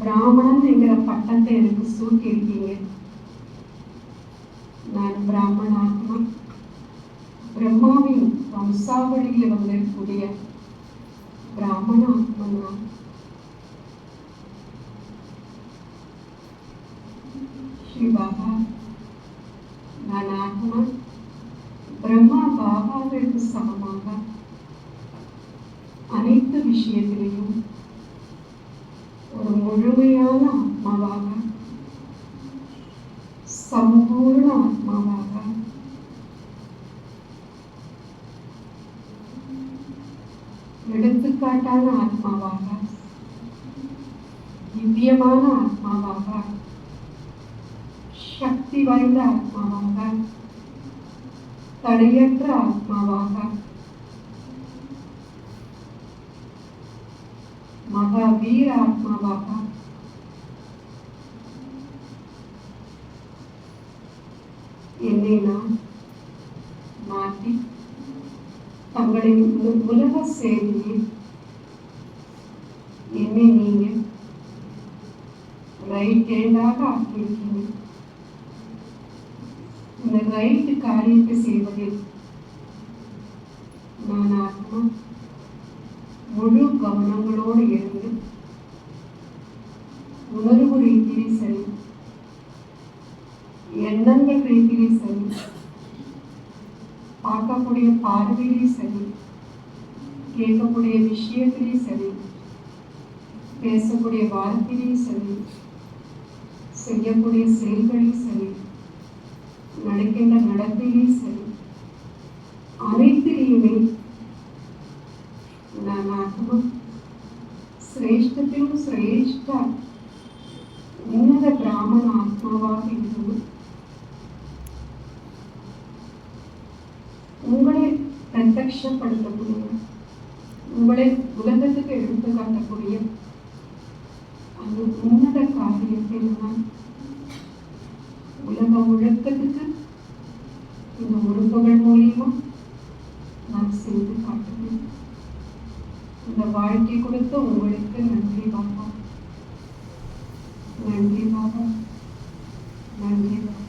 பிராமணன் என்கிற பட்டத்தை எனக்கு சூட்டி இருக்கீங்க. நான் பிராமண ஆத்மா, பிரம்மாவின் வம்சாவளியில் வந்திருக்கூடிய பிராமண ஆத்மா. ஸ்ரீ பாபா, நான் ஆத்மா பிரம்மா பாபாவிற்கு சமமாக அனைத்து விஷயத்திலையும் ஒரு முழுமையான ஆத்மாவாக, சம்பூர்ண ஆத்மாவாக, எடுத்துக்காட்டான ஆத்மாவாக, திவ்யமான ஆத்மாவாக, சக்தி வாய்ந்த ஆத்மாவாக, தடையற்ற ஆத்மாவாக, மகாவீர ஆத்மாவாக, என்னை நான் மாற்றி தங்களின் உலக சேவையை என்னை நீங்க ரைட் ஹேண்டாக ஆக்கியிருக்கீங்க. இந்த ரைட் காரியத்தை செய்வதில் நான் ஆத்மா முழு கவனங்களோடு இருந்து உணர்வு ரீதியிலே சரி, எண்ணங்கள் ரீதியிலே சரி, பார்க்கக்கூடிய பார்வையிலே சரி, கேட்கக்கூடிய விஷயத்திலே சரி, பேசக்கூடிய வார்த்தையிலே சரி, செய்யக்கூடிய செயல்களிலே சரி, நடக்கின்ற நடத்தையிலே சரி, அனைத்திலேயுமே நான் ஆத்மா சிரேஷ்டத்திலும் சிரேஷ்ட உன்னத பிராமண ஆத்மாவாக இருந்து உங்களை பிரத்யக்ஷப்படுத்தக்கூடிய, உங்களை உலகத்துக்கு எடுத்து காட்டக்கூடிய அந்த உன்னத காரியத்தை நான் உலக ஒழுக்கத்துக்கு இந்த உறுப்புகள் மூலியமா நான் செய்து காட்டுவேன். இந்த வாழ்க்கை கொடுத்த உங்களுக்கு நன்றி பாபா, நன்றி பாபா, நன்றி பாபா.